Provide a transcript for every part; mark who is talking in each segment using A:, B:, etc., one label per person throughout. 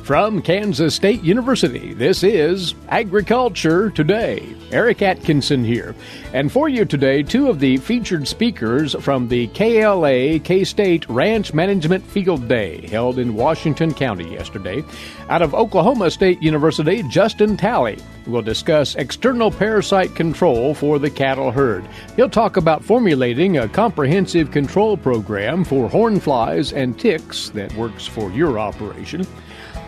A: From Kansas State University, this is Agriculture Today. Eric Atkinson here. And for you today, two of the featured speakers from the KLA K-State Ranch Management Field Day held in Washington County yesterday. Out of Oklahoma State University, Justin Talley will discuss external parasite control for the cattle herd. He'll talk about formulating a comprehensive control program for hornflies and ticks that works for your operation.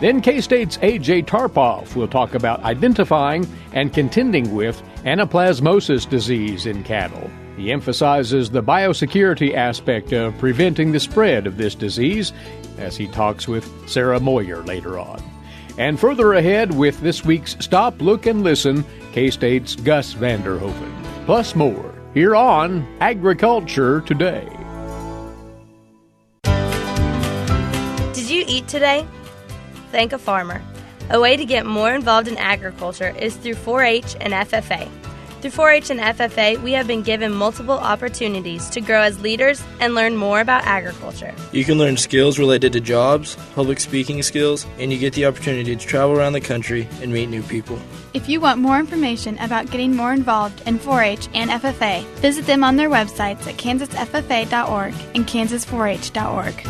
A: Then K-State's A.J. Tarpoff will talk about identifying and contending with Anaplasmosis disease in cattle. He emphasizes the biosecurity aspect of preventing the spread of this disease as he talks with Sarah Moyer later on. And further ahead with this week's Stop, Look, and Listen, K-State's Gus Vanderhoeven. Plus more here on Agriculture Today.
B: Did you eat today? Thank a farmer. A way to get more involved in agriculture is through 4-H and FFA. Through 4-H and FFA, we have been given multiple opportunities to grow as leaders and learn more about agriculture.
C: You can learn skills related to jobs, public speaking skills, and you get the opportunity to travel around the country and meet new people.
D: If you want more information about getting more involved in 4-H and FFA, visit them on their websites at kansasffa.org and kansas4h.org.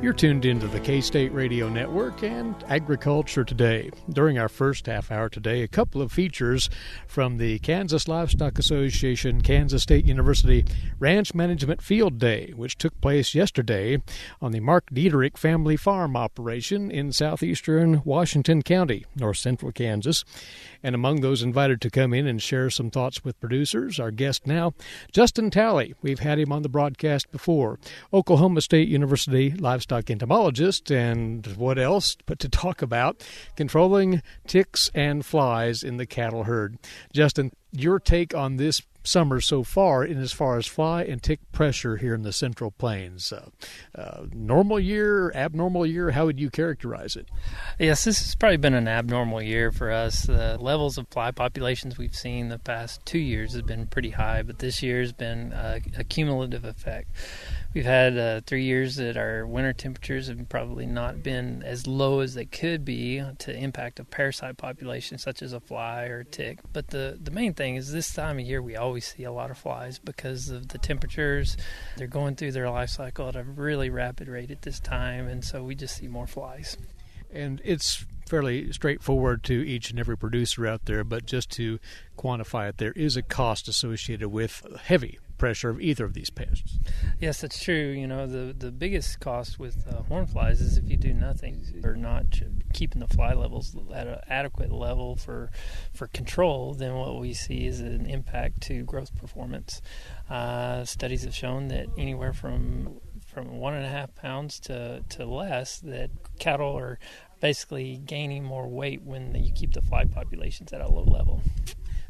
A: You're tuned into the K-State Radio Network and Agriculture Today. During our first half hour today, a couple of features from the Kansas Livestock Association, Kansas State University Ranch Management Field Day, which took place yesterday on the Mark Diederich Family Farm operation in southeastern Washington County, north central Kansas. And among those invited to come in and share some thoughts with producers, our guest now, Justin Talley. We've had him on the broadcast before. Oklahoma State University livestock entomologist, and what else but to talk about controlling ticks and flies in the cattle herd. Justin, your take on this summer so far in as far as fly and tick pressure here in the Central Plains. Normal year, abnormal year, how would you characterize it?
E: Yes, this has probably been an abnormal year for us. The levels of fly populations we've seen the past 2 years has been pretty high, but this year has been a cumulative effect. We've had 3 years that our winter temperatures have probably not been as low as they could be to impact a parasite population such as a fly or a tick. But the main thing is this time of year we always see a lot of flies because of the temperatures. They're going through their life cycle at a really rapid rate at this time, and so we just see more flies.
A: And it's fairly straightforward to each and every producer out there, but just to quantify it, there is a cost associated with heavy pressure of either of these pests.
E: Yes, that's true. You know, the biggest cost with horn flies is if you do nothing or not keeping the fly levels at an adequate level for control, then what we see is an impact to growth performance. Studies have shown that anywhere from 1.5 pounds to less, that cattle are basically gaining more weight when you keep the fly populations at a low level.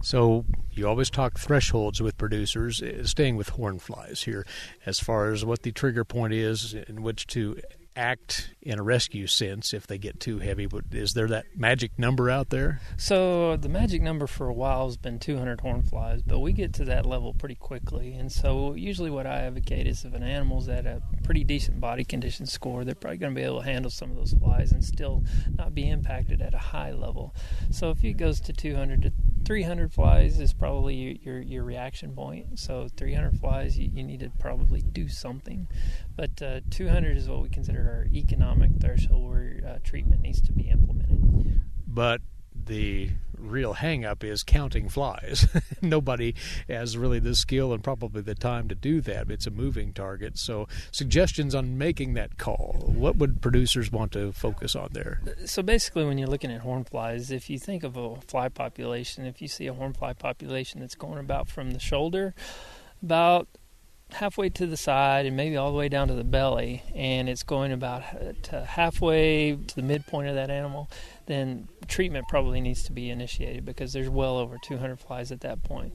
A: So you always talk thresholds with producers, staying with horn flies here, as far as what the trigger point is in which to act in a rescue sense if they get too heavy. But is there that magic number out there?
E: So the magic number for a while has been 200 horn flies, but we get to that level pretty quickly. And so usually what I advocate is if an animal's at a pretty decent body condition score, they're probably going to be able to handle some of those flies and still not be impacted at a high level. So if it goes to 200 to 300 flies is probably your reaction point. So 300 flies, you need to probably do something. But 200 is what we consider our economic threshold where treatment needs to be implemented.
A: But the real hang-up is counting flies. Nobody has really the skill and probably the time to do that. It's a moving target. So suggestions on making that call. What would producers want to focus on there?
E: So basically when you're looking at horn flies, if you think of a fly population, if you see a horn fly population that's going about from the shoulder about halfway to the side and maybe all the way down to the belly, and it's going about to halfway to the midpoint of that animal, then treatment probably needs to be initiated because there's well over 200 flies at that point.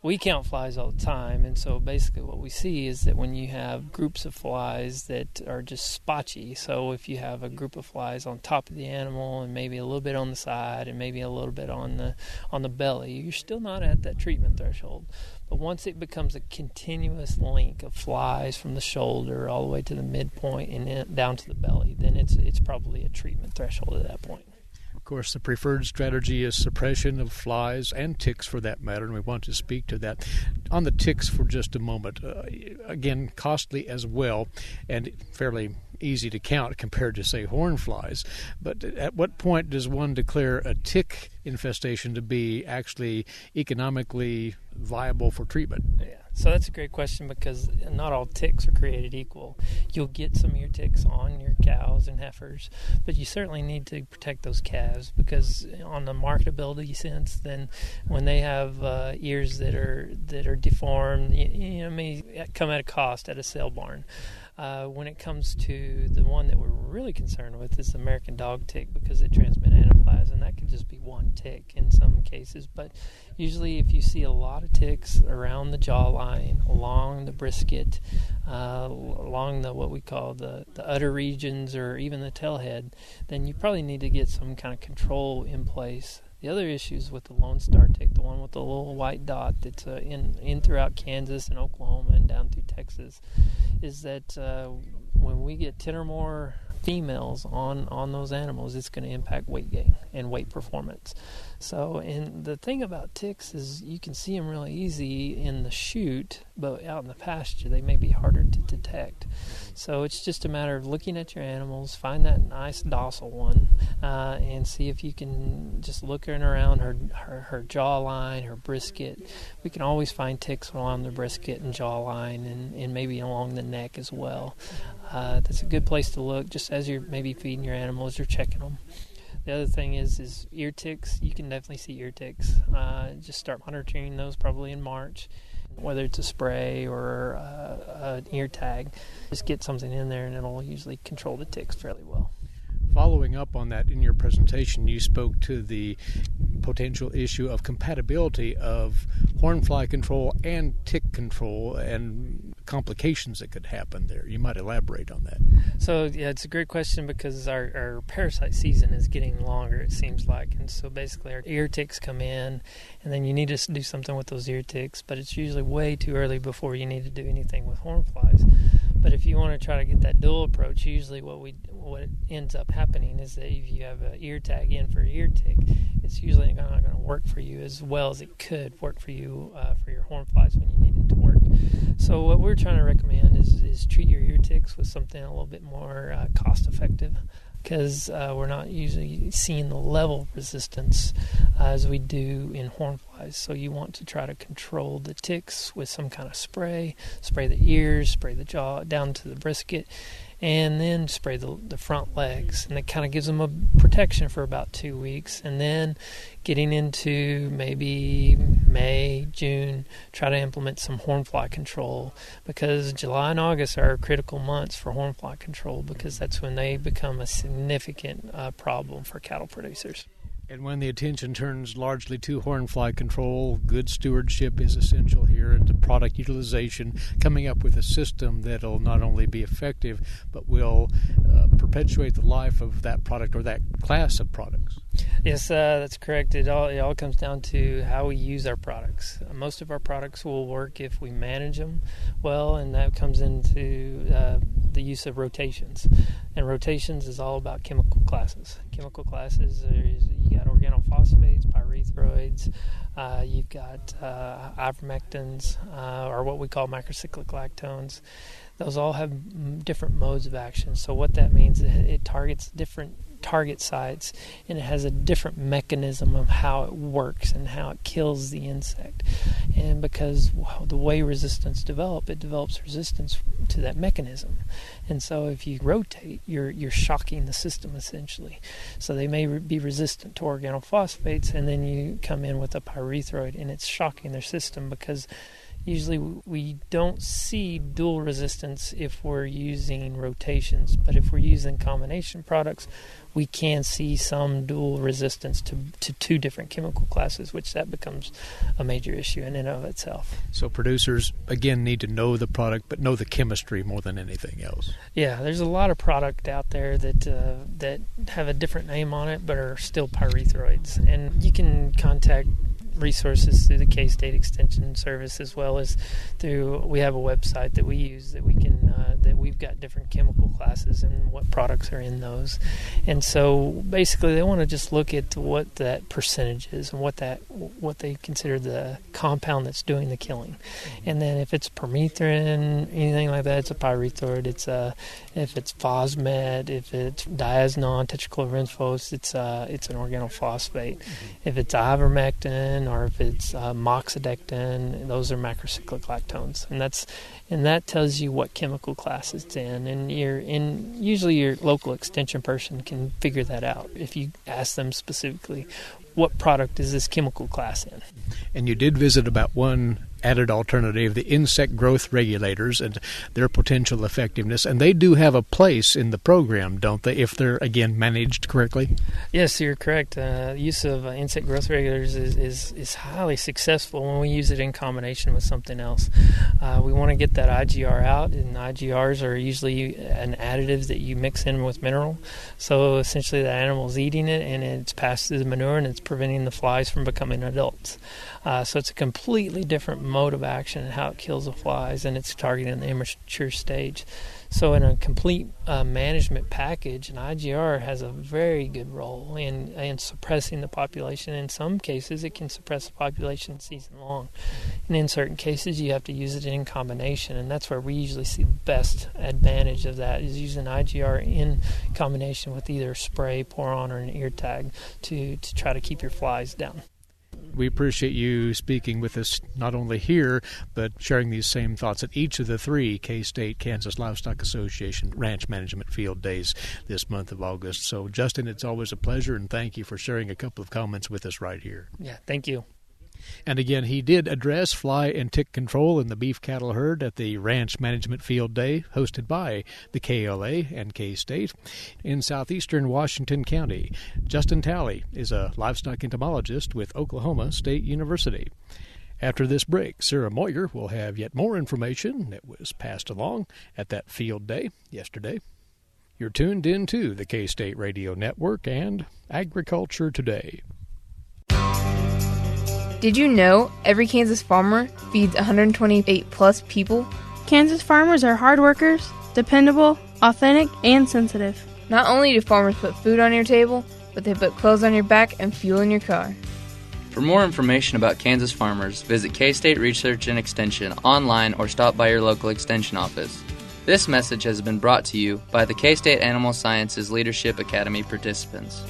E: We count flies all the time, and so basically what we see is that when you have groups of flies that are just spotchy, so if you have a group of flies on top of the animal and maybe a little bit on the side and maybe a little bit on the belly, you're still not at that treatment threshold. But once it becomes a continuous link of flies from the shoulder all the way to the midpoint and then down to the belly, then it's probably a treatment threshold at that point.
A: Of course, the preferred strategy is suppression of flies and ticks for that matter, and we want to speak to that. On the ticks for just a moment, again, costly as well and fairly easy to count compared to, say, horn flies. But at what point does one declare a tick infestation to be actually economically viable for treatment?
E: Yeah, so that's a great question because not all ticks are created equal. You'll get some ear ticks on your cows and heifers, but you certainly need to protect those calves because on the marketability sense, then when they have ears that are deformed, may come at a cost at a sale barn. When it comes to the one that we're really concerned with is the American dog tick because it transmits anaplasm, and that could just be one tick in some cases. But usually if you see a lot of ticks around the jawline, along the brisket, along the what we call the udder regions or even the tail head, then you probably need to get some kind of control in place. The other issues with the Lone Star tick, the one with the little white dot that's in throughout Kansas and Oklahoma and down through Texas, is that when we get 10 or more females on those animals, it's going to impact weight gain and weight performance. So, and the thing about ticks is you can see them really easy in the chute, but out in the pasture they may be harder to detect. So it's just a matter of looking at your animals, find that nice docile one, and see if you can just looking around her jawline, her brisket. We can always find ticks along the brisket and jawline and maybe along the neck as well. That's a good place to look just as you're maybe feeding your animals or checking them. The other thing is ear ticks. You can definitely see ear ticks. Just start monitoring those probably in March, whether it's a spray or an ear tag. Just get something in there and it'll usually control the ticks fairly well.
A: Following up on that, in your presentation, you spoke to the potential issue of compatibility of hornfly control and tick control and complications that could happen there. You might elaborate on that.
E: So, yeah, it's a great question because our parasite season is getting longer, it seems like. And so basically our ear ticks come in, and then you need to do something with those ear ticks, but it's usually way too early before you need to do anything with hornflies. But if you want to try to get that dual approach, usually what ends up happening is that if you have an ear tag in for ear tick, it's usually not going to work for you as well as it could work for you for your hornflies when you need it to work. So what we're trying to recommend is treat your ear ticks with something a little bit more cost effective, because we're not usually seeing the level of resistance as we do in hornflies. So you want to try to control the ticks with some kind of spray the ears, spray the jaw down to the brisket, and then spray the front legs. And it kind of gives them a protection for about 2 weeks. And then getting into maybe May, June, try to implement some hornfly control, because July and August are critical months for hornfly control because that's when they become a significant problem for cattle producers.
A: And when the attention turns largely to hornfly control, good stewardship is essential here, and to product utilization, coming up with a system that'll not only be effective, but will perpetuate the life of that product or that class of products.
E: Yes, that's correct. It all comes down to how we use our products. Most of our products will work if we manage them well, and that comes into the use of rotations. And rotations is all about chemical classes. Chemical classes you got organophosphates, pyrethroids, you've got ivermectins, or what we call macrocyclic lactones. Those all have different modes of action. So what that means is it targets different target sites, and it has a different mechanism of how it works and how it kills the insect. And because the way resistance it develops resistance to that mechanism. And so if you rotate, you're shocking the system essentially. So they may be resistant to organophosphates, and then you come in with a pyrethroid and it's shocking their system because Usually we don't see dual resistance if we're using rotations, but if we're using combination products, we can see some dual resistance to two different chemical classes, which that becomes a major issue in and of itself.
A: So producers, again, need to know the product, but know the chemistry more than anything else.
E: Yeah, there's a lot of product out there that have a different name on it, but are still pyrethroids. And you can contact resources through the K-State Extension Service, as well as we have a website that we use that we can that we've got different chemical classes and what products are in those. And so basically they want to just look at what that percentage is and what they consider the compound that's doing the killing. And then if it's permethrin, anything like that, it's a pyrethroid. If it's phosmet, if it's diazinon, tetrachlorovinphos, it's an organophosphate. If it's ivermectin or if it's moxidectin, those are macrocyclic lactones, and that tells you what chemical class it's in. And usually your local extension person can figure that out if you ask them specifically, what product is this chemical class in?
A: And you did visit about one added alternative, the insect growth regulators and their potential effectiveness, and they do have a place in the program, don't they, if they're, again, managed correctly?
E: Yes, you're correct. Use of insect growth regulators is highly successful when we use it in combination with something else. We want to get that IGR out, and IGRs are usually an additive that you mix in with mineral. So essentially the animal's eating it, and it's passed through the manure, and it's preventing the flies from becoming adults. So it's a completely different mode of action and how it kills the flies, and it's targeting the immature stage. So in a complete management package, an IGR has a very good role in suppressing the population. In some cases, it can suppress the population season long. And in certain cases, you have to use it in combination, and that's where we usually see the best advantage of that, is using IGR in combination with either spray, pour-on, or an ear tag to try to keep your flies down.
A: We appreciate you speaking with us not only here, but sharing these same thoughts at each of the 3 K-State Kansas Livestock Association Ranch Management Field Days this month of August. So, Justin, it's always a pleasure, and thank you for sharing a couple of comments with us right here.
E: Yeah, thank you.
A: And again, he did address fly and tick control in the beef cattle herd at the Ranch Management Field Day hosted by the KLA and K-State in southeastern Washington County. Justin Talley is a livestock entomologist with Oklahoma State University. After this break, Sarah Moyer will have yet more information that was passed along at that field day yesterday. You're tuned in to the K-State Radio Network and Agriculture Today.
F: Did you know every Kansas farmer feeds 128 plus people?
G: Kansas farmers are hard workers, dependable, authentic, and sensitive.
F: Not only do farmers put food on your table, but they put clothes on your back and fuel in your car.
H: For more information about Kansas farmers, visit K-State Research and Extension online or stop by your local extension office. This message has been brought to you by the K-State Animal Sciences Leadership Academy participants.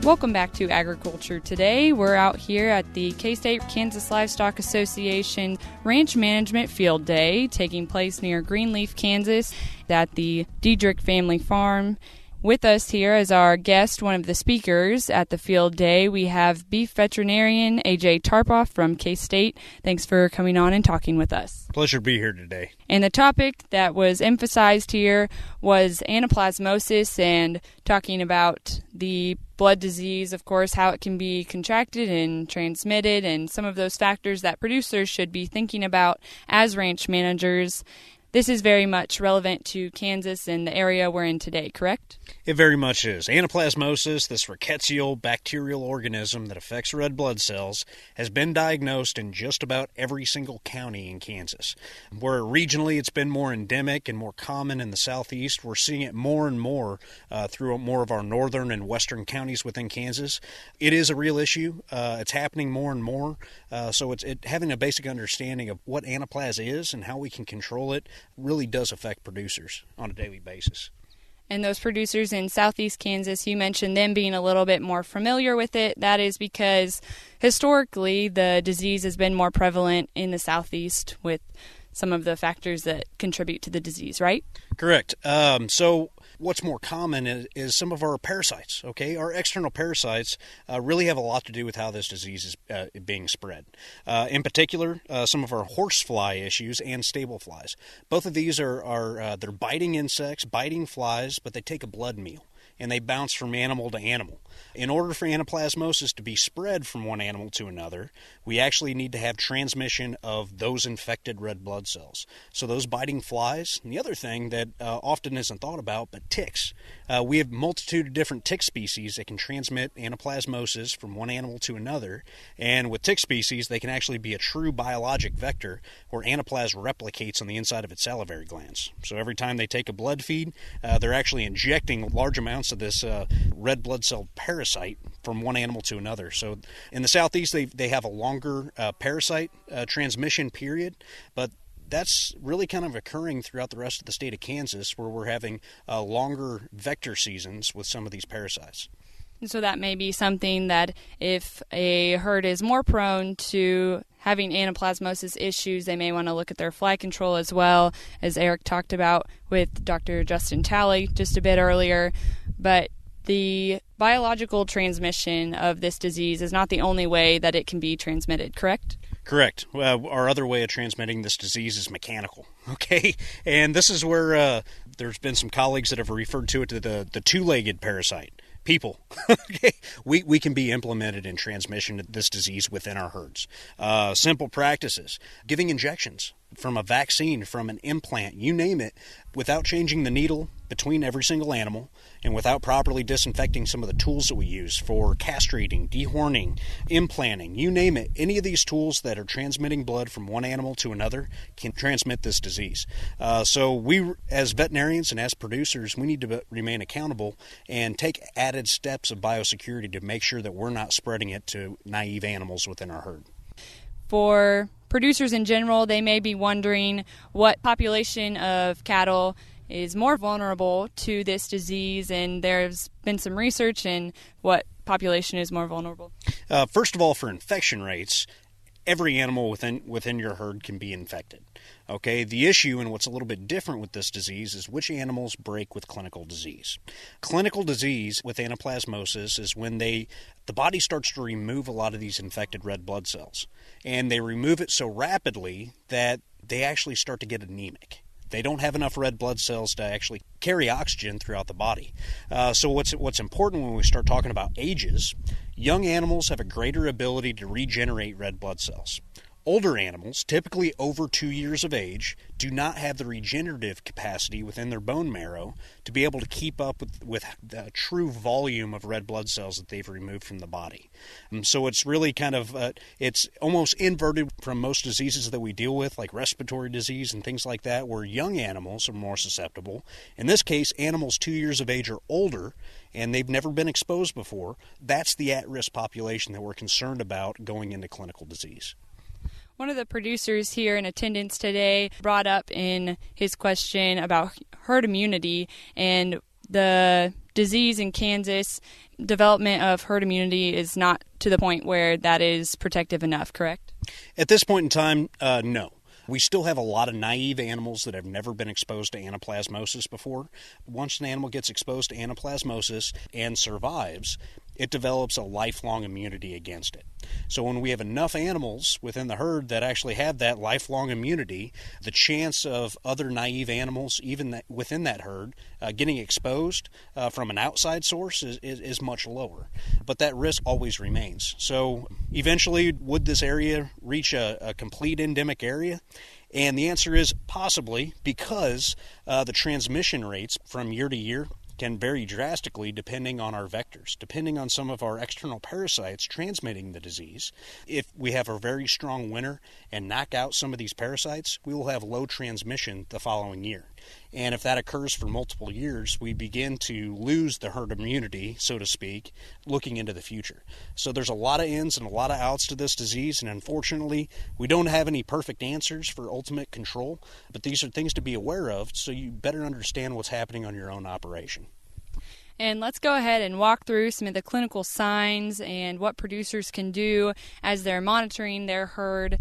I: Welcome back to Agriculture Today. We're out here at the K-State Kansas Livestock Association Ranch Management Field Day, taking place near Greenleaf, Kansas, at the Diedrich Family Farm. With us here as our guest, one of the speakers at the field day, we have beef veterinarian A.J. Tarpoff from K-State. Thanks for coming on and talking with us.
J: Pleasure to be here today.
I: And the topic that was emphasized here was anaplasmosis, and talking about the blood disease, of course, how it can be contracted and transmitted, and some of those factors that producers should be thinking about as ranch managers. This is very much relevant to Kansas and the area we're in today, correct?
J: It very much is. Anaplasmosis, this rickettsial bacterial organism that affects red blood cells, has been diagnosed in just about every single county in Kansas. Where regionally it's been more endemic and more common in the southeast, we're seeing it more and more through more of our northern and western counties within Kansas. It is a real issue. It's happening more and more. So having a basic understanding of what anaplasm is and how we can control it really does affect producers on a daily basis.
I: And those producers in southeast Kansas, you mentioned them being a little bit more familiar with it. That is because historically the disease has been more prevalent in the southeast with some of the factors that contribute to the disease, right?
J: Correct. So what's more common is some of our parasites, okay? Our external parasites really have a lot to do with how this disease is being spread. In particular, some of our horsefly issues and stable flies. Both of these are they're biting insects, biting flies, but they take a blood meal, and they bounce from animal to animal. In order for anaplasmosis to be spread from one animal to another, we actually need to have transmission of those infected red blood cells. So those biting flies, and the other thing that often isn't thought about, but ticks. We have a multitude of different tick species that can transmit anaplasmosis from one animal to another, and with tick species, they can actually be a true biologic vector where anaplasm replicates on the inside of its salivary glands. So every time they take a blood feed, they're actually injecting large amounts of this red blood cell parasite from one animal to another. So in the southeast, they have a longer parasite transmission period, but that's really kind of occurring throughout the rest of the state of Kansas, where we're having longer vector seasons with some of these parasites.
I: And so that may be something that if a herd is more prone to having anaplasmosis issues, they may want to look at their fly control as well, as Eric talked about with Dr. Justin Talley just a bit earlier. But the biological transmission of this disease is not the only way that it can be transmitted, correct?
J: Correct. Our other way of transmitting this disease is mechanical, okay? And this is where there's been some colleagues that have referred to it to the two-legged parasite. People, okay? We can be implemented in transmission of this disease within our herds. Simple practices, giving injections from a vaccine, from an implant, you name it, without changing the needle between every single animal and without properly disinfecting some of the tools that we use for castrating, dehorning, implanting, you name it. Any of these tools that are transmitting blood from one animal to another can transmit this disease. So we, as veterinarians and as producers, we need to remain accountable and take added steps of biosecurity to make sure that we're not spreading it to naive animals within our herd.
I: For producers in general, they may be wondering what population of cattle is more vulnerable to this disease, and there's been some research in what population is more vulnerable.
J: First of all, for infection rates, every animal within your herd can be infected. Okay, the issue and what's a little bit different with this disease is which animals break with clinical disease. Clinical disease with anaplasmosis is when the body starts to remove a lot of these infected red blood cells, and they remove it so rapidly that they actually start to get anemic. They don't have enough red blood cells to actually carry oxygen throughout the body. So what's important when we start talking about ages, young animals have a greater ability to regenerate red blood cells. Older animals, typically over 2 years of age, do not have the regenerative capacity within their bone marrow to be able to keep up with the true volume of red blood cells that they've removed from the body. So it's really kind of, it's almost inverted from most diseases that we deal with, like respiratory disease and things like that, where young animals are more susceptible. In this case, animals 2 years of age or older, and they've never been exposed before. That's the at-risk population that we're concerned about going into clinical disease.
I: One of the producers here in attendance today brought up in his question about herd immunity and the disease in Kansas. Development of herd immunity is not to the point where that is protective enough, correct?
J: At this point in time, no. We still have a lot of naive animals that have never been exposed to anaplasmosis before. Once an animal gets exposed to anaplasmosis and survives, it develops a lifelong immunity against it. So when we have enough animals within the herd that actually have that lifelong immunity, the chance of other naive animals, even within that herd, getting exposed from an outside source is much lower. But that risk always remains. So eventually, would this area reach a complete endemic area? And the answer is possibly, because the transmission rates from year to year can vary drastically depending on our vectors, depending on some of our external parasites transmitting the disease. If we have a very strong winter and knock out some of these parasites, we will have low transmission the following year. And if that occurs for multiple years, we begin to lose the herd immunity, so to speak, looking into the future. So there's a lot of ins and a lot of outs to this disease, and unfortunately, we don't have any perfect answers for ultimate control, but these are things to be aware of, so you better understand what's happening on your own operation.
I: And let's go ahead and walk through some of the clinical signs and what producers can do as they're monitoring their herd.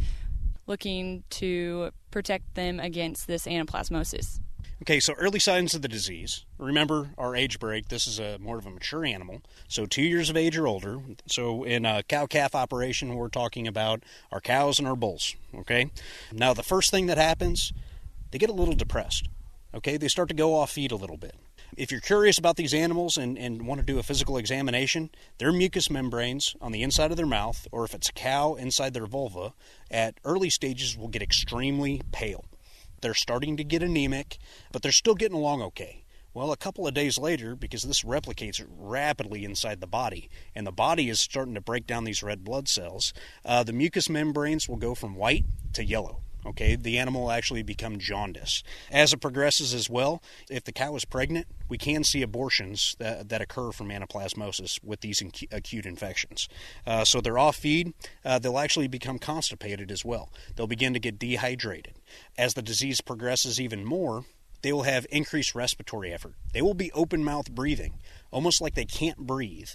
I: looking to protect them against this anaplasmosis?
J: Okay, so early signs of the disease. Remember our age break. This is more of a mature animal, so 2 years of age or older. So in a cow-calf operation, we're talking about our cows and our bulls, okay? Now, the first thing that happens, they get a little depressed, okay? They start to go off feed a little bit. If you're curious about these animals and want to do a physical examination, their mucous membranes on the inside of their mouth, or if it's a cow, inside their vulva, at early stages will get extremely pale. They're starting to get anemic, but they're still getting along okay. Well, a couple of days later, because this replicates rapidly inside the body, and the body is starting to break down these red blood cells, the mucous membranes will go from white to yellow. Okay, the animal will actually become jaundice. As it progresses as well, if the cow is pregnant, we can see abortions that occur from anaplasmosis with these acute infections. So they're off feed. They'll actually become constipated as well. They'll begin to get dehydrated. As the disease progresses even more, they will have increased respiratory effort. They will be open-mouth breathing, almost like they can't breathe.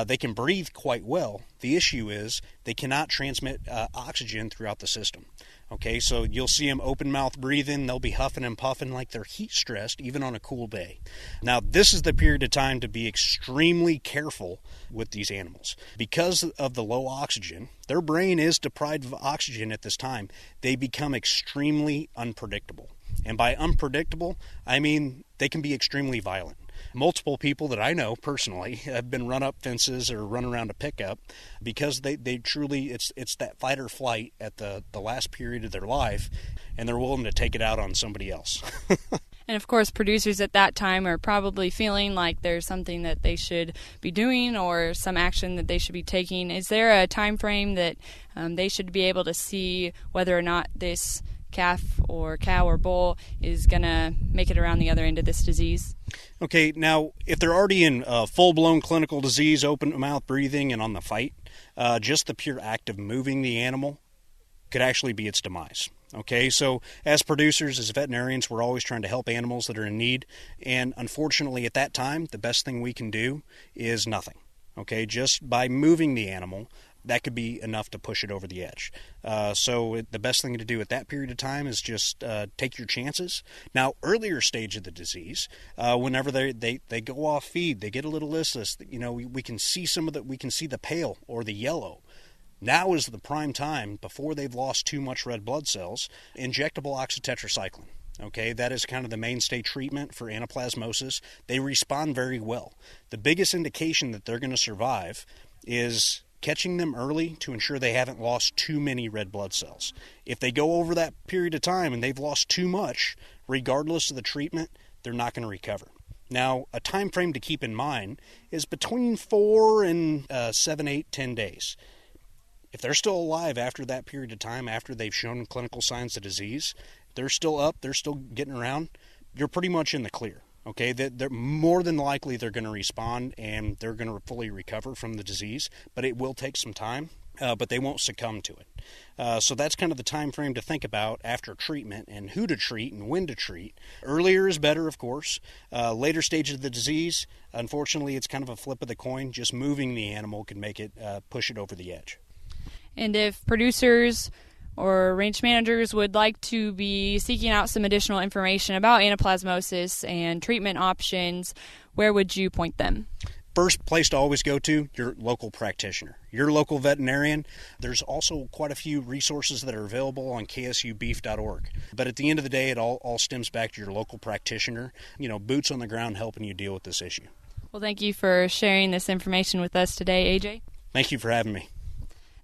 J: They can breathe quite well. The issue is they cannot transmit oxygen throughout the system. Okay, so you'll see them open-mouth breathing. They'll be huffing and puffing like they're heat-stressed, even on a cool day. Now, this is the period of time to be extremely careful with these animals. Because of the low oxygen, their brain is deprived of oxygen at this time. They become extremely unpredictable. And by unpredictable, I mean they can be extremely violent. Multiple people that I know personally have been run up fences or run around a pickup because they truly, it's that fight or flight at the last period of their life, and they're willing to take it out on somebody else.
I: And of course, producers at that time are probably feeling like there's something that they should be doing or some action that they should be taking. Is there a time frame that they should be able to see whether or not this calf or cow or bull is going to make it around the other end of this disease?
J: Okay, now, if they're already in full-blown clinical disease, open-mouth breathing, and on the fight, just the pure act of moving the animal could actually be its demise. Okay, so as producers, as veterinarians, we're always trying to help animals that are in need, and unfortunately at that time, the best thing we can do is nothing. Okay, just by moving the animal, that could be enough to push it over the edge. So the best thing to do at that period of time is just take your chances. Now, earlier stage of the disease, whenever they go off feed, they get a little listless. You know, we can see we can see the pale or the yellow. Now is the prime time, before they've lost too much red blood cells, injectable oxytetracycline. Okay, that is kind of the mainstay treatment for anaplasmosis. They respond very well. The biggest indication that they're going to survive is catching them early to ensure they haven't lost too many red blood cells. If they go over that period of time and they've lost too much, regardless of the treatment, they're not going to recover. Now, a time frame to keep in mind is between 4 and 7, 8, 10 days. If they're still alive after that period of time, after they've shown clinical signs of disease, they're still up, they're still getting around, you're pretty much in the clear. Okay, they're more than likely they're going to respond and they're going to fully recover from the disease, but it will take some time, but they won't succumb to it. So that's kind of the time frame to think about after treatment and who to treat and when to treat. Earlier is better, of course. Later stage of the disease, unfortunately, it's kind of a flip of the coin. Just moving the animal can make it push it over the edge.
I: And if producers or ranch managers would like to be seeking out some additional information about anaplasmosis and treatment options, where would you point them?
J: First place to always go to, your local practitioner, your local veterinarian. There's also quite a few resources that are available on ksubeef.org. But at the end of the day, it all stems back to your local practitioner, boots on the ground helping you deal with this issue.
I: Well, thank you for sharing this information with us today, AJ.
J: Thank you for having me.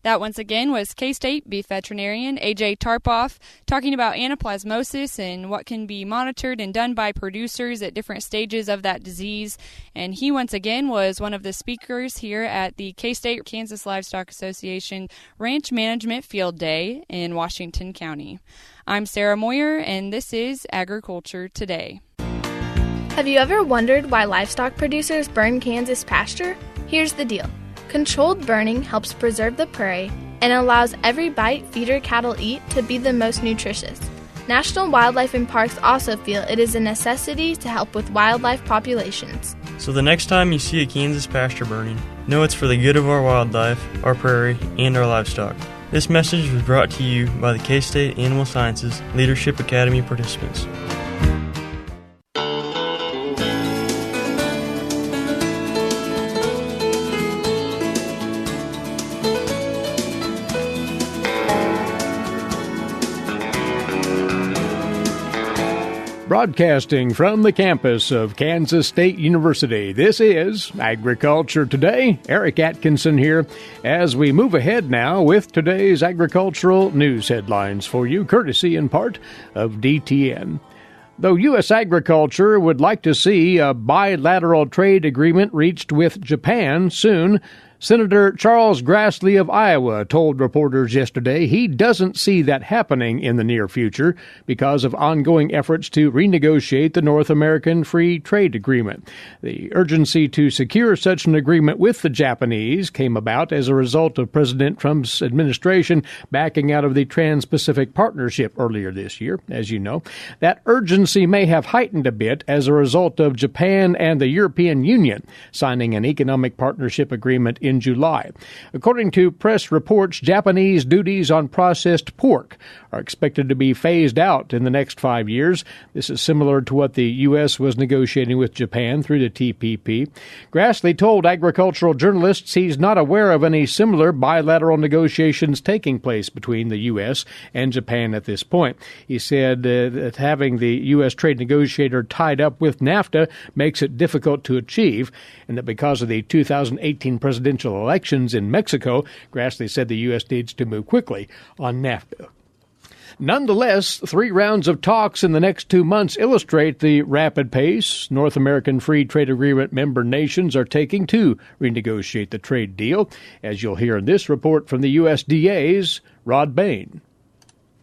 I: That, once again, was K-State beef veterinarian AJ Tarpoff talking about anaplasmosis and what can be monitored and done by producers at different stages of that disease. And he, once again, was one of the speakers here at the K-State Kansas Livestock Association Ranch Management Field Day in Washington County. I'm Sarah Moyer, and this is Agriculture Today.
D: Have you ever wondered why livestock producers burn Kansas pasture? Here's the deal. Controlled burning helps preserve the prairie and allows every bite feeder cattle eat to be the most nutritious. National Wildlife and Parks also feel it is a necessity to help with wildlife populations.
K: So the next time you see a Kansas pasture burning, know it's for the good of our wildlife, our prairie, and our livestock. This message was brought to you by the K-State Animal Sciences Leadership Academy participants.
A: Broadcasting from the campus of Kansas State University, this is Agriculture Today. Eric Atkinson here as we move ahead now with today's agricultural news headlines for you, courtesy in part of DTN. Though U.S. agriculture would like to see a bilateral trade agreement reached with Japan soon, Senator Charles Grassley of Iowa told reporters yesterday he doesn't see that happening in the near future because of ongoing efforts to renegotiate the North American Free Trade Agreement. The urgency to secure such an agreement with the Japanese came about as a result of President Trump's administration backing out of the Trans-Pacific Partnership earlier this year, as you know. That urgency may have heightened a bit as a result of Japan and the European Union signing an economic partnership agreement in July. According to press reports, Japanese duties on processed pork are expected to be phased out in the next 5 years. This is similar to what the U.S. was negotiating with Japan through the TPP. Grassley told agricultural journalists he's not aware of any similar bilateral negotiations taking place between the U.S. and Japan at this point. He said that having the U.S. trade negotiator tied up with NAFTA makes it difficult to achieve, and that because of the 2018 presidential elections in Mexico, Grassley said the U.S. needs to move quickly on NAFTA. Nonetheless, 3 rounds of talks in the next 2 months illustrate the rapid pace North American Free Trade Agreement member nations are taking to renegotiate the trade deal, as you'll hear in this report from the USDA's Rod Bain.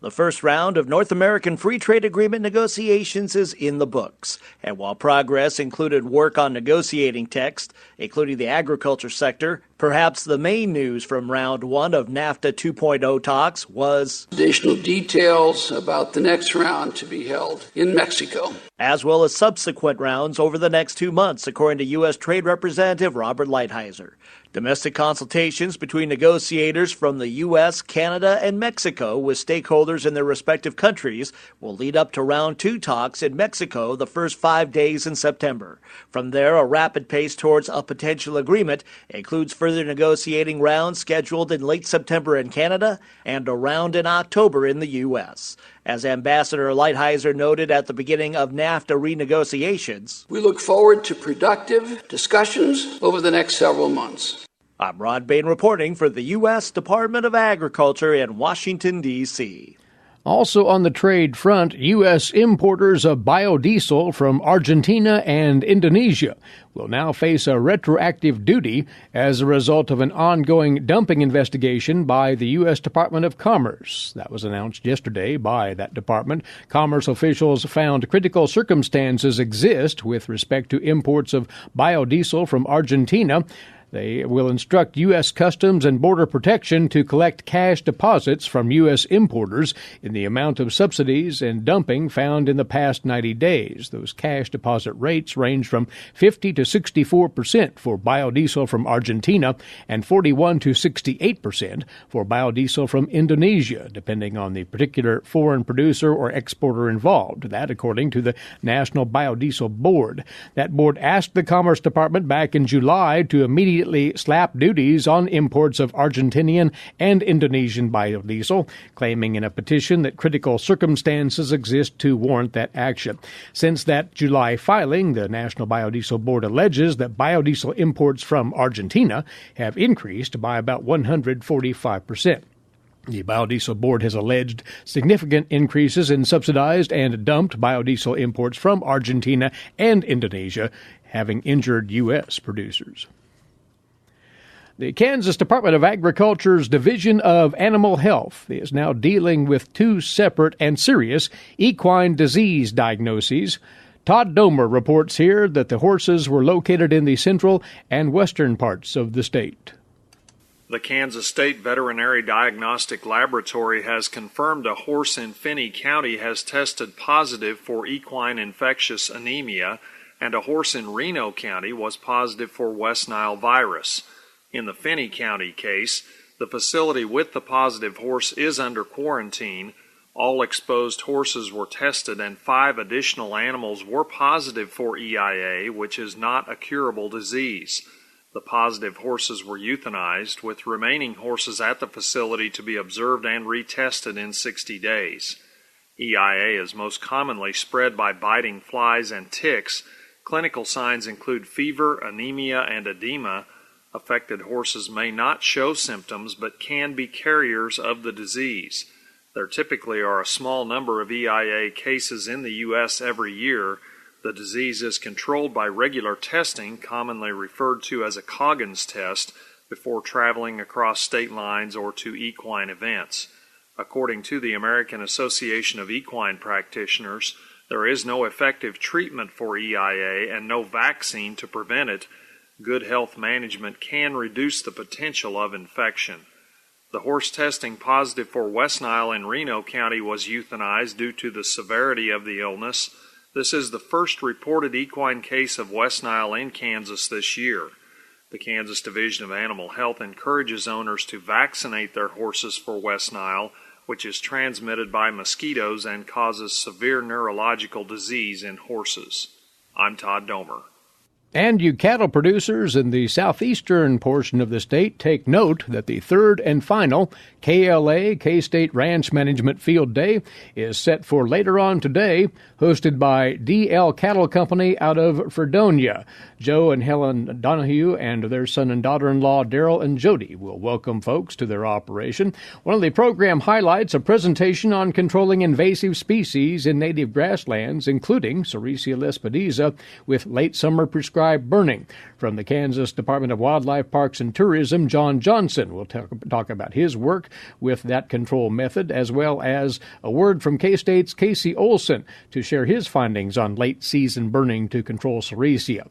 L: The first round of North American Free Trade Agreement negotiations is in the books, and while progress included work on negotiating text, including the agriculture sector, perhaps the main news from round 1 of NAFTA 2.0 talks was
M: additional details about the next round to be held in Mexico,
L: as well as subsequent rounds over the next 2 months, according to U.S. Trade Representative Robert Lighthizer. Domestic consultations between negotiators from the U.S., Canada, and Mexico with stakeholders in their respective countries will lead up to round 2 talks in Mexico the first 5 days in September. From there, a rapid pace towards a potential agreement includes further negotiating rounds scheduled in late September in Canada and a round in October in the U.S. As Ambassador Lighthizer noted at the beginning of NAFTA renegotiations,
M: we look forward to productive discussions over the next several months.
L: I'm Rod Bain reporting for the U.S. Department of Agriculture in Washington, D.C.
A: Also on the trade front, U.S. importers of biodiesel from Argentina and Indonesia will now face a retroactive duty as a result of an ongoing dumping investigation by the U.S. Department of Commerce. That was announced yesterday by that department. Commerce officials found critical circumstances exist with respect to imports of biodiesel from Argentina. They will instruct U.S. Customs and Border Protection to collect cash deposits from U.S. importers in the amount of subsidies and dumping found in the past 90 days. Those cash deposit rates range from 50 to 64% for biodiesel from Argentina and 41 to 68% for biodiesel from Indonesia, depending on the particular foreign producer or exporter involved. That, according to the National Biodiesel Board. That board asked the Commerce Department back in July to immediately slap duties on imports of Argentinian and Indonesian biodiesel, claiming in a petition that critical circumstances exist to warrant that action. Since that July filing, the National Biodiesel Board alleges that biodiesel imports from Argentina have increased by about 145%. The Biodiesel Board has alleged significant increases in subsidized and dumped biodiesel imports from Argentina and Indonesia, having injured U.S. producers. The Kansas Department of Agriculture's Division of Animal Health is now dealing with 2 separate and serious equine disease diagnoses. Todd Domer reports here that the horses were located in the central and western parts of the state.
N: The Kansas State Veterinary Diagnostic Laboratory has confirmed a horse in Finney County has tested positive for equine infectious anemia, and a horse in Reno County was positive for West Nile virus. In the Finney County case, The facility with the positive horse is under quarantine. All exposed horses were tested and 5 additional animals were positive for EIA, which is not a curable disease. The positive horses were euthanized, with remaining horses at the facility to be observed and retested in 60 days. EIA is most commonly spread by biting flies and ticks. Clinical signs include fever, anemia, and edema. Affected horses may not show symptoms but can be carriers of the disease. There typically are a small number of EIA cases in the U.S. every year. The disease is controlled by regular testing, commonly referred to as a Coggins test, before traveling across state lines or to equine events. According to the American Association of Equine Practitioners, there is no effective treatment for EIA and no vaccine to prevent it. Good health management can reduce the potential of infection. The horse testing positive for West Nile in Reno County was euthanized due to the severity of the illness. This is the first reported equine case of West Nile in Kansas this year. The Kansas Division of Animal Health encourages owners to vaccinate their horses for West Nile, which is transmitted by mosquitoes and causes severe neurological disease in horses. I'm Todd Domer.
A: And you cattle producers in the southeastern portion of the state, take note that the third and final KLA, K-State Ranch Management Field Day, is set for later on today, hosted by DL Cattle Company out of Fredonia. Joe and Helen Donahue and their son and daughter-in-law Daryl and Jody will welcome folks to their operation. One of the program highlights, a presentation on controlling invasive species in native grasslands, including Sericea lespedeza, with late summer prescribed burning. From the Kansas Department of Wildlife, Parks and Tourism, John Johnson will talk about his work with that control method, as well as a word from K-State's Casey Olson to share his findings on late-season burning to control Sericea.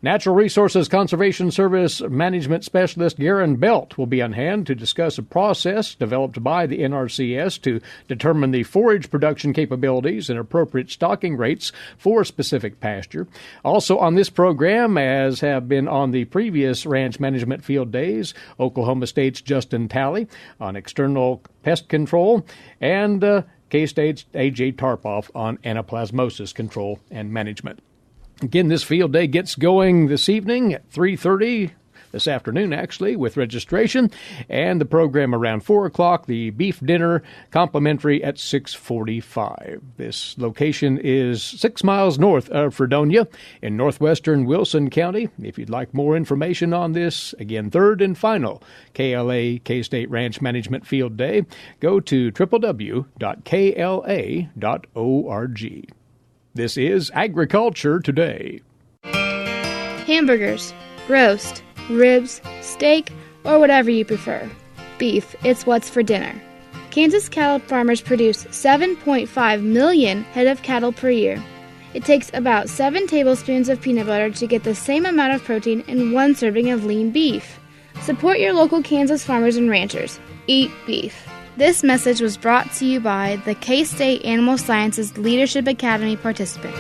A: Natural Resources Conservation Service Management Specialist Garen Belt will be on hand to discuss a process developed by the NRCS to determine the forage production capabilities and appropriate stocking rates for specific pasture. Also on this program, as have been on the previous ranch management field days, Oklahoma State's Justin Talley on external pest control, and K-State's A.J. Tarpoff on anaplasmosis control and management. Again, this field day gets going this evening at 3:30, this afternoon actually, with registration, and the program around 4 o'clock, the beef dinner complimentary at 6:45. This location is 6 miles north of Fredonia in northwestern Wilson County. If you'd like more information on this, again, third and final KLA, K-State Ranch Management Field Day, go to www.kla.org. This is Agriculture Today.
D: Hamburgers, roast, ribs, steak, or whatever you prefer. Beef, it's what's for dinner. Kansas cattle farmers produce 7.5 million head of cattle per year. It takes about 7 tablespoons of peanut butter to get the same amount of protein in 1 serving of lean beef. Support your local Kansas farmers and ranchers. Eat beef. This message was brought to you by the K-State Animal Sciences Leadership Academy participants.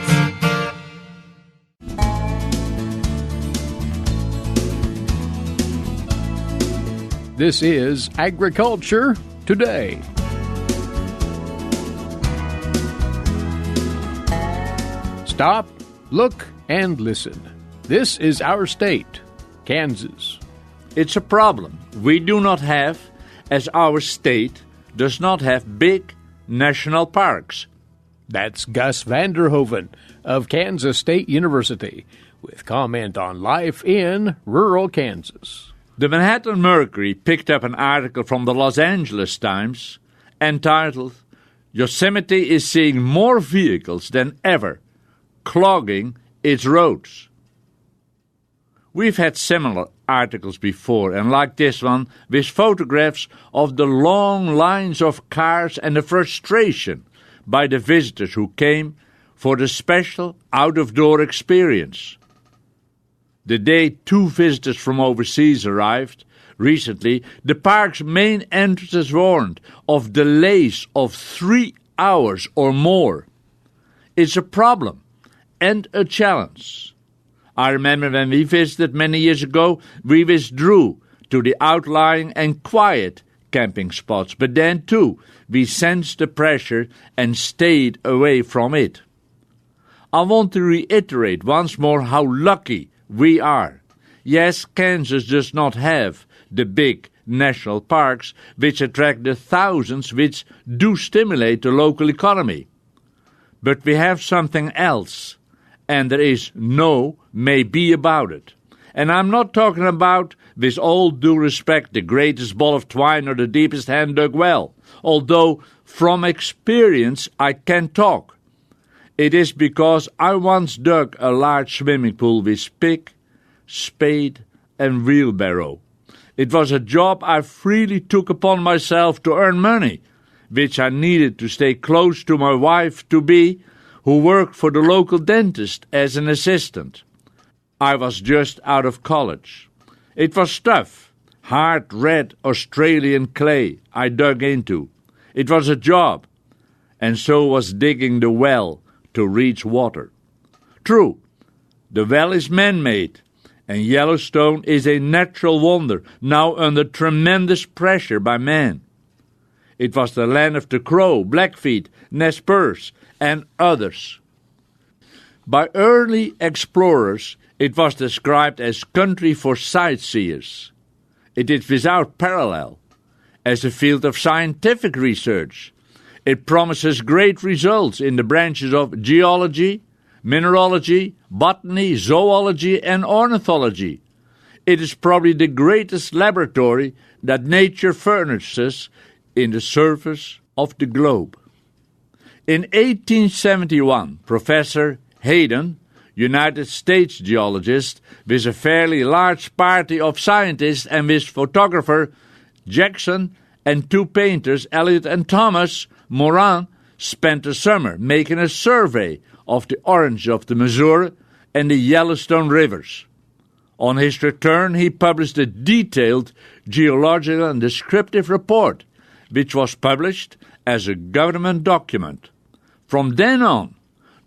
A: This is Agriculture Today. Stop, look, and listen. This is our state, Kansas.
O: It's a problem we do not have, as our state does not have big national parks.
A: That's Gus Vanderhoeven of Kansas State University with comment on life in rural Kansas.
O: The Manhattan Mercury picked up an article from the Los Angeles Times entitled, "Yosemite is seeing more vehicles than ever, clogging its roads." We've had similar articles before, and like this one, with photographs of the long lines of cars and the frustration by the visitors who came for the special out-of-door experience. The day 2 visitors from overseas arrived recently, the park's main entrances warned of delays of 3 hours or more. It's a problem and a challenge. I remember when we visited many years ago, we withdrew to the outlying and quiet camping spots, but then too we sensed the pressure and stayed away from it. I want to reiterate once more how lucky we are. Yes, Kansas does not have the big national parks which attract the thousands which do stimulate the local economy. But we have something else, and there is no maybe about it. And I'm not talking about, with all due respect, the greatest ball of twine or the deepest hand dug well, although from experience I can talk. It is because I once dug a large swimming pool with pick, spade, and wheelbarrow. It was a job I freely took upon myself to earn money, which I needed to stay close to my wife-to-be, who worked for the local dentist as an assistant. I was just out of college. It was tough, hard red Australian clay I dug into. It was a job, and so was digging the well to reach water. True, the well is man-made, and Yellowstone is a natural wonder, now under tremendous pressure by man. It was the land of the Crow, Blackfeet, Nez Perce, and others. By early explorers, it was described as country for sightseers. It is without parallel. As a field of scientific research, it promises great results in the branches of geology, mineralogy, botany, zoology, and ornithology. It is probably the greatest laboratory that nature furnishes in the surface of the globe. In 1871, Professor Hoeven, United States geologist, with a fairly large party of scientists and with photographer Jackson and two painters, Elliot and Thomas Moran, spent the summer making a survey of the Orange of the Missouri and the Yellowstone rivers. On his return, he published a detailed geological and descriptive report, which was published as a government document. From then on,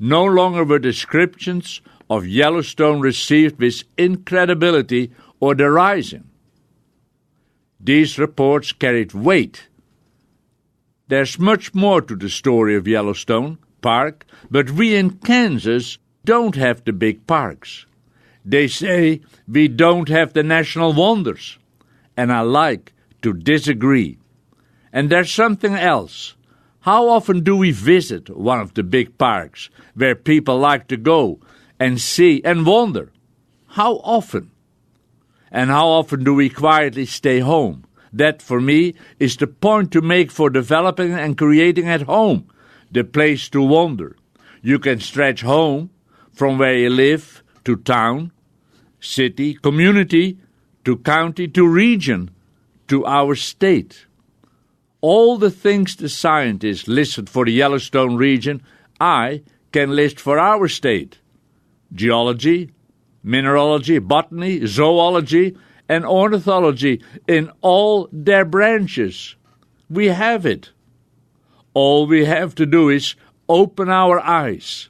O: no longer were descriptions of Yellowstone received with incredibility or derision. These reports carried weight. There's much more to the story of Yellowstone Park, but we in Kansas don't have the big parks. They say we don't have the national wonders, and I like to disagree. And there's something else. How often do we visit one of the big parks where people like to go and see and wonder? How often? And how often do we quietly stay home? That, for me, is the point to make for developing and creating at home the place to wander. You can stretch home from where you live to town, city, community, to county, to region, to our state. All the things the scientists listed for the Yellowstone region, I can list for our state. Geology, mineralogy, botany, zoology, and ornithology in all their branches. We have it. All we have to do is open our eyes.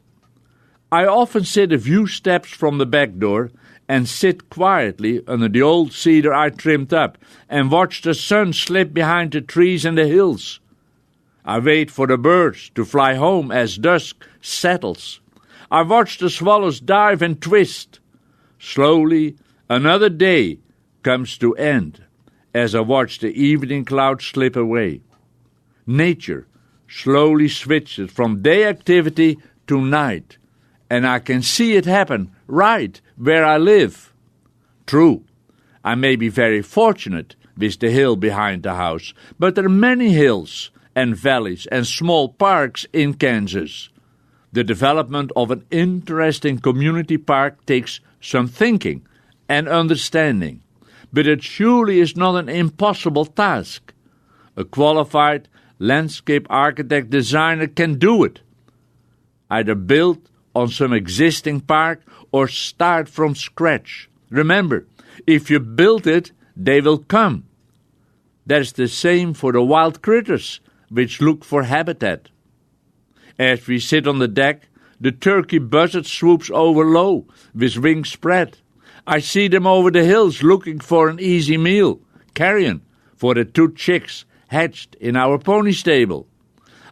O: I often sit a few steps from the back door and sit quietly under the old cedar I trimmed up and watch the sun slip behind the trees and the hills. I wait for the birds to fly home as dusk settles. I watch the swallows dive and twist. Slowly, another day comes to end as I watch the evening clouds slip away. Nature slowly switches from day activity to night, and I can see it happen right where I live. True, I may be very fortunate with the hill behind the house, but there are many hills and valleys and small parks in Kansas. The development of an interesting community park takes some thinking and understanding, but it surely is not an impossible task. A qualified landscape architect designer can do it. Either build on some existing park or start from scratch. Remember, if you build it, they will come. That's the same for the wild critters which look for habitat. As we sit on the deck, the turkey buzzard swoops over low with wings spread. I see them over the hills looking for an easy meal. carrion for the 2 chicks hatched in our pony stable.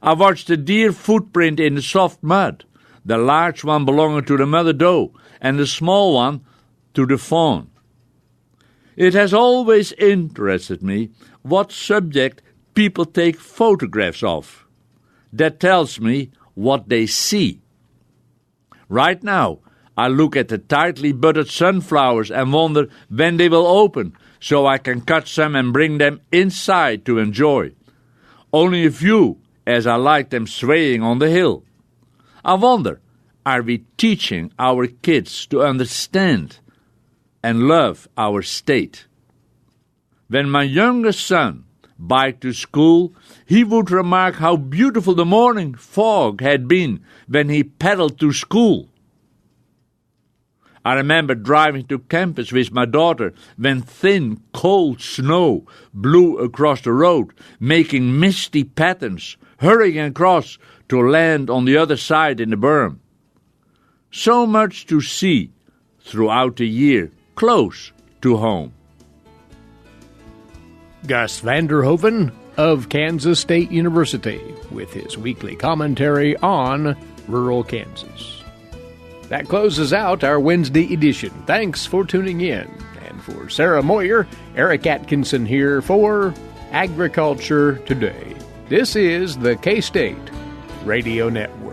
O: I watched the deer footprint in the soft mud, the large one belonging to the mother doe and the small one to the fawn. It has always interested me what subject people take photographs of. That tells me what they see. Right now, I look at the tightly budded sunflowers and wonder when they will open, so I can cut some and bring them inside to enjoy. Only a few, as I like them swaying on the hill. I wonder, are we teaching our kids to understand and love our state? When my youngest son biked to school, he would remark how beautiful the morning fog had been when he pedaled to school. I remember driving to campus with my daughter when thin, cold snow blew across the road, making misty patterns, hurrying across to land on the other side in the berm. So much to see throughout the year, close to home.
A: Gus Vander Hoeven of Kansas State University with his weekly commentary on rural Kansas. That closes out our Wednesday edition. Thanks for tuning in. And for Sarah Moyer, Eric Atkinson here for Agriculture Today. This is the K-State Radio Network.